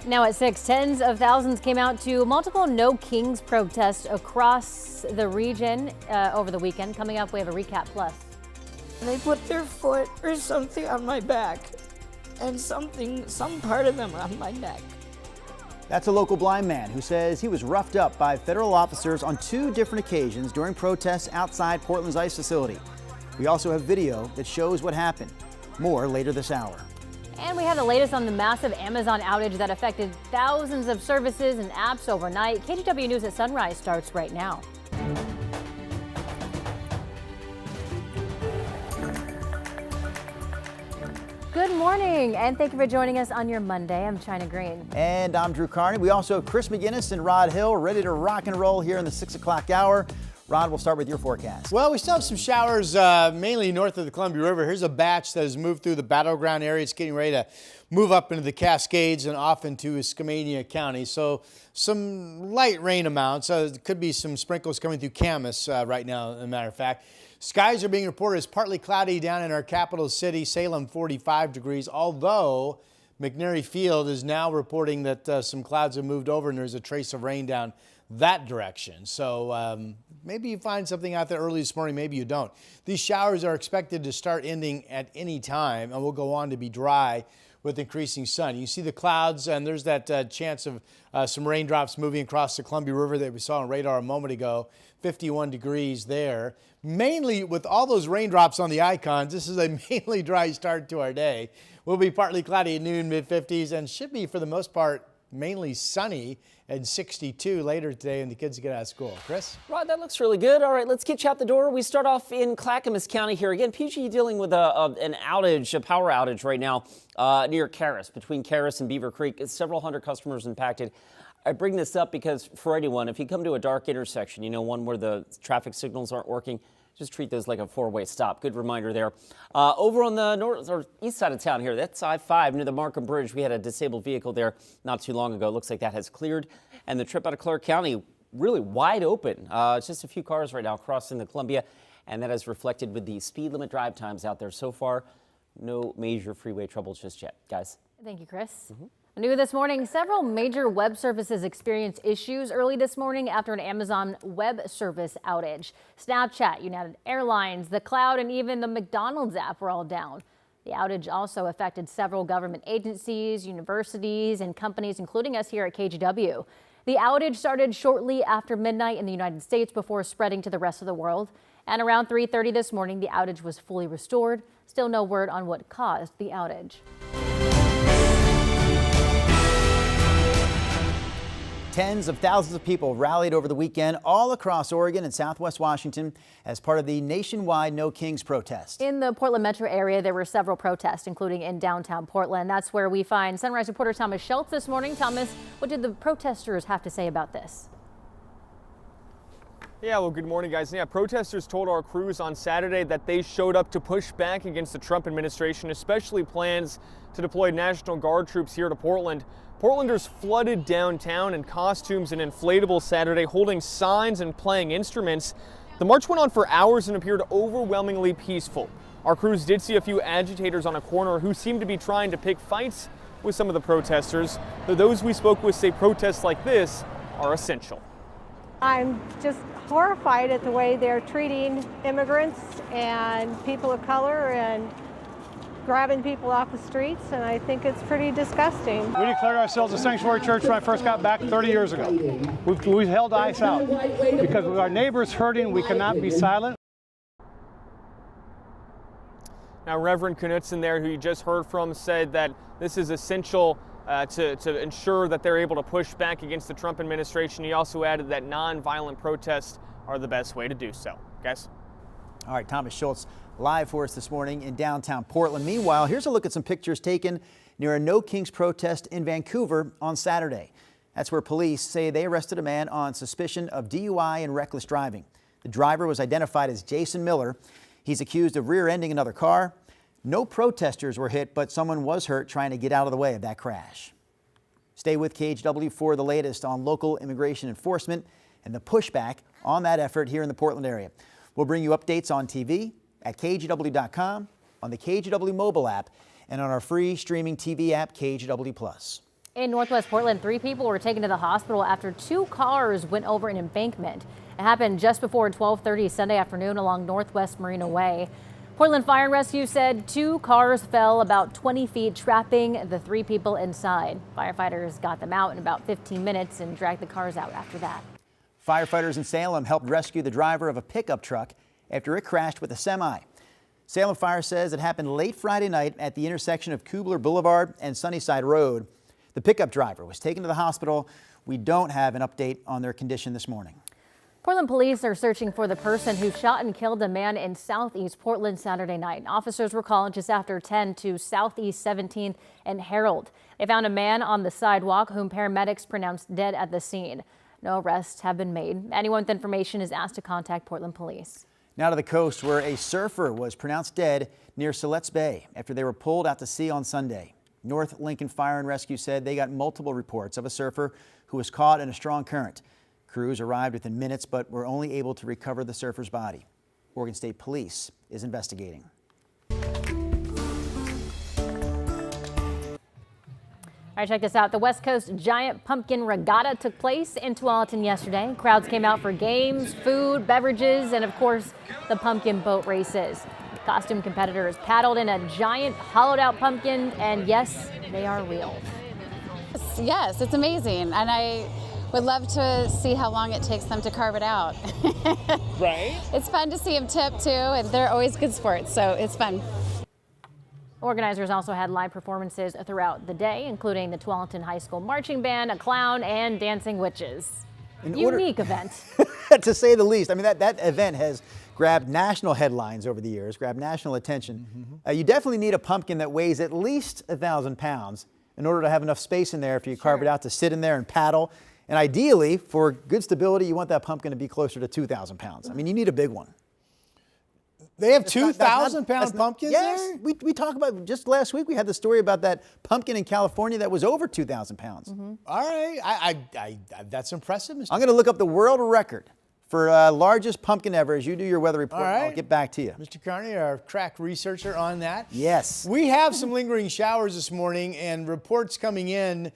Now at 6, tens of thousands came out to multiple No Kings protests across the region over the weekend. Coming up, we have a recap plus. They put their foot or something on my back and some part of them on my neck. That's a local blind man who says he was roughed up by federal officers on 2 different occasions during protests outside Portland's ICE facility. We also have video that shows what happened. More later this hour. And we have the latest on the massive Amazon outage that affected thousands of services and apps overnight. KGW News at Sunrise starts right now. Good morning, and thank you for joining us on your Monday. I'm China Green. And I'm Drew Carney. We also have Chris McGinnis and Rod Hill ready to rock and roll here in the 6 o'clock hour. Rod, we'll start with your forecast. Well, we still have some showers mainly north of the Columbia River. Here's a batch that has moved through the battleground area. It's getting ready to move up into the Cascades and off into Skamania County. So some light rain amounts. There could be some sprinkles coming through Camas right now, as a matter of fact. Skies are being reported as partly cloudy down in our capital city, Salem, 45 degrees, although McNary Field is now reporting that some clouds have moved over and there's a trace of rain down that direction. So maybe you find something out there early this morning, maybe you don't. These showers are expected to start ending at any time and will go on to be dry with increasing sun. You see the clouds, and there's that chance of some raindrops moving across the Columbia River that we saw on radar a moment ago. 51 degrees there. Mainly with all those raindrops on the icons, this is a mainly dry start to our day. We'll be partly cloudy at noon, mid-50s, and should be for the most part mainly sunny and 62 later today, and the kids get out of school. Chris? Rod, that looks really good. All right, let's get you out the door. We start off in Clackamas County here. Again, PG dealing with an outage, a power outage right now near Caras, between Caras and Beaver Creek. It's several hundred customers impacted. I bring this up because for anyone, if you come to a dark intersection, you know, one where the traffic signals aren't working, just treat those like a 4-way stop. Good reminder there. Over on the north or east side of town here, that's I-5 near the Markham Bridge. We had a disabled vehicle there not too long ago. Looks like that has cleared. And the trip out of Clark County really wide open. It's just a few cars right now crossing the Columbia, and that is reflected with the speed limit drive times out there. So far, no major freeway trouble just yet, guys. Thank you, Chris. New this morning, several major web services experienced issues early this morning after an Amazon Web Service outage. Snapchat, United Airlines, the Cloud, and even the McDonald's app were all down. The outage also affected several government agencies, universities, and companies, including us here at KGW. The outage started shortly after midnight in the United States before spreading to the rest of the world. And around 3:30 this morning, the outage was fully restored. Still no word on what caused the outage. Tens of thousands of people rallied over the weekend all across Oregon and Southwest Washington as part of the nationwide No Kings protest. In the Portland metro area, there were several protests, including in downtown Portland. That's where we find Sunrise reporter Thomas Schultz this morning. Thomas, what did the protesters have to say about this? Yeah, well, good morning, guys. Yeah, protesters told our crews on Saturday that they showed up to push back against the Trump administration, especially plans to deploy National Guard troops here to Portland. Portlanders flooded downtown in costumes and inflatables Saturday, holding signs and playing instruments. The march went on for hours and appeared overwhelmingly peaceful. Our crews did see a few agitators on a corner who seemed to be trying to pick fights with some of the protesters, though those we spoke with say protests like this are essential. I'm just horrified at the way they're treating immigrants and people of color and grabbing people off the streets, and I think it's pretty disgusting. We declared ourselves a sanctuary church when I first got back 30 years ago. We've held ICE out because with our neighbors hurting, we cannot be silent. Now, Reverend Knutson there, who you just heard from, said that this is essential to ensure that they're able to push back against the Trump administration. He also added that nonviolent protests are the best way to do so. Guys? All right, Thomas Schultz live for us this morning in downtown Portland. Meanwhile, here's a look at some pictures taken near a No Kings protest in Vancouver on Saturday. That's where police say they arrested a man on suspicion of DUI and reckless driving. The driver was identified as Jason Miller. He's accused of rear-ending another car. No protesters were hit, but someone was hurt trying to get out of the way of that crash. Stay with KGW for the latest on local immigration enforcement and the pushback on that effort here in the Portland area. We'll bring you updates on TV, at KGW.com, on the KGW mobile app, and on our free streaming TV app, KGW Plus. In Northwest Portland, 3 people were taken to the hospital after 2 cars went over an embankment. It happened just before 12:30 Sunday afternoon along Northwest Marina Way. Portland Fire and Rescue said 2 cars fell about 20 feet, trapping the 3 people inside. Firefighters got them out in about 15 minutes and dragged the cars out after that. Firefighters in Salem helped rescue the driver of a pickup truck after it crashed with a semi. Salem Fire says it happened late Friday night at the intersection of Kubler Boulevard and Sunnyside Road. The pickup driver was taken to the hospital. We don't have an update on their condition this morning. Portland police are searching for the person who shot and killed a man in southeast Portland Saturday night. Officers were called just after 10 to southeast 17th and Herald. They found a man on the sidewalk whom paramedics pronounced dead at the scene. No arrests have been made. Anyone with information is asked to contact Portland police. Now to the coast, where a surfer was pronounced dead near Siletz Bay after they were pulled out to sea on Sunday. North Lincoln Fire and Rescue said they got multiple reports of a surfer who was caught in a strong current. Crews arrived within minutes, but were only able to recover the surfer's body. Oregon State Police is investigating. All right, check this out. The West Coast Giant Pumpkin Regatta took place in Tualatin yesterday. Crowds came out for games, food, beverages, and of course, the pumpkin boat races. Costume competitors paddled in a giant hollowed out pumpkin, and yes, they are real. Yes, it's amazing, and I would love to see how long it takes them to carve it out. Right? It's fun to see them tip too, and they're always good sports, so it's fun. Organizers also had live performances throughout the day, including the Tualatin High School Marching Band, a clown, and dancing witches. Unique event. To say the least. I mean, that event has grabbed national headlines over the years, grabbed national attention. You definitely need a pumpkin that weighs at least 1,000 pounds in order to have enough space in there if you carve it out to sit in there and paddle. And ideally, for good stability, you want that pumpkin to be closer to 2,000 pounds. I mean, you need a big one. They have 2,000-pound pumpkins yes, there? we talked about, just last week we had the story about that pumpkin in California that was over 2,000 pounds. All right. That's impressive, Mr. I'm going to look up the world record for largest pumpkin ever as you do your weather report. All right. I'll get back to you. Mr. Carney, our crack researcher on that. Yes. We have some lingering showers this morning and reports coming in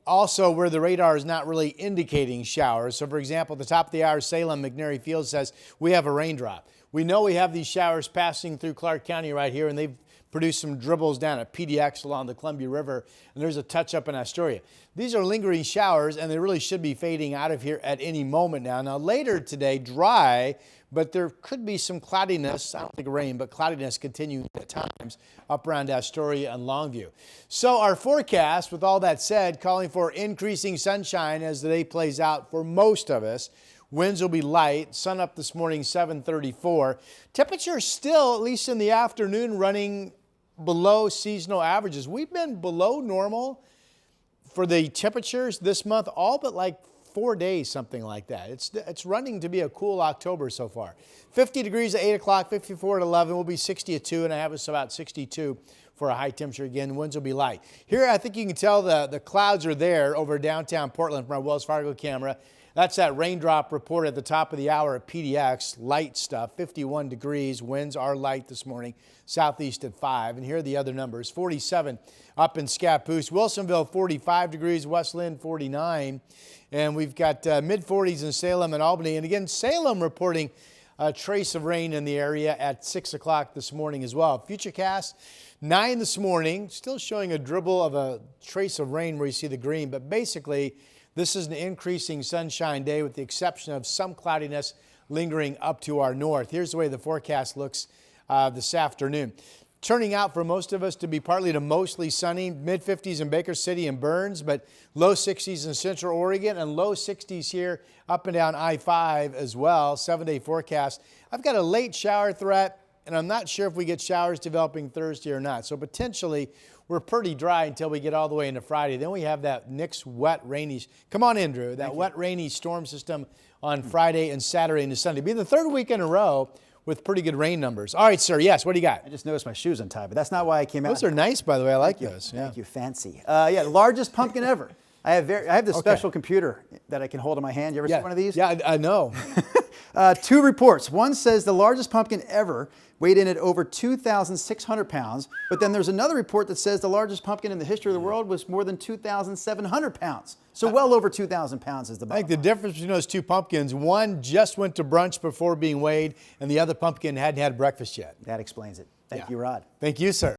also where the radar is not really indicating showers. So, for example, at the top of the hour, Salem McNary Field says we have a raindrop. We know we have these showers passing through Clark County right here, and they've produced some dribbles down at PDX along the Columbia River, and there's a touch up in Astoria. These are lingering showers, and they really should be fading out of here at any moment now. Now, later today, dry, but there could be some cloudiness. I don't think rain, but cloudiness continuing at times up around Astoria and Longview. So our forecast, with all that said, calling for increasing sunshine as the day plays out for most of us. Winds will be light. Sun up this morning, 7:34. Temperature still, at least in the afternoon, running below seasonal averages. We've been below normal for the temperatures this month, all but like 4 days, something like that. It's running to be a cool October so far. 50 degrees at 8 o'clock, 54 at 11. Will be 60 at 2, and I have us about 62 for a high temperature again. Winds will be light. Here, I think you can tell the clouds are there over downtown Portland from our Wells Fargo camera. That's that raindrop report at the top of the hour at PDX. Light stuff, 51 degrees. Winds are light this morning, southeast at 5. And here are the other numbers. 47 up in Scappoose. Wilsonville, 45 degrees. West Lynn, 49. And we've got mid-40s in Salem and Albany. And again, Salem reporting a trace of rain in the area at 6 o'clock this morning as well. Futurecast, 9 this morning. Still showing a dribble of a trace of rain where you see the green. But basically, this is an increasing sunshine day with the exception of some cloudiness lingering up to our north. Here's the way the forecast looks this afternoon. Turning out for most of us to be partly to mostly sunny, mid-50s in Baker City and Burns, but low 60s in Central Oregon and low 60s here up and down I-5 as well. 7-day forecast. I've got a late shower threat, and I'm not sure if we get showers developing Thursday or not. So potentially we're pretty dry until we get all the way into Friday. Then we have that next wet, rainy, come on in, Drew, that wet, rainy storm system on Friday and Saturday into Sunday. Be the third week in a row with pretty good rain numbers. All right, sir. Yes, what do you got? I just noticed my shoes untied, but that's not why I came out. Those are nice, by the way. I like those. Thank you. Fancy. Yeah, largest pumpkin ever. I have this special computer that I can hold in my hand. You ever see one of these? Yeah, I know. Two reports. One says the largest pumpkin ever weighed in at over 2,600 pounds. But then there's another report that says the largest pumpkin in the history of the world was more than 2,700 pounds. So well over 2,000 pounds is the bottom. I think the difference between those two pumpkins, one just went to brunch before being weighed, and the other pumpkin hadn't had breakfast yet. That explains it. Thank you, Rod. Thank you, sir.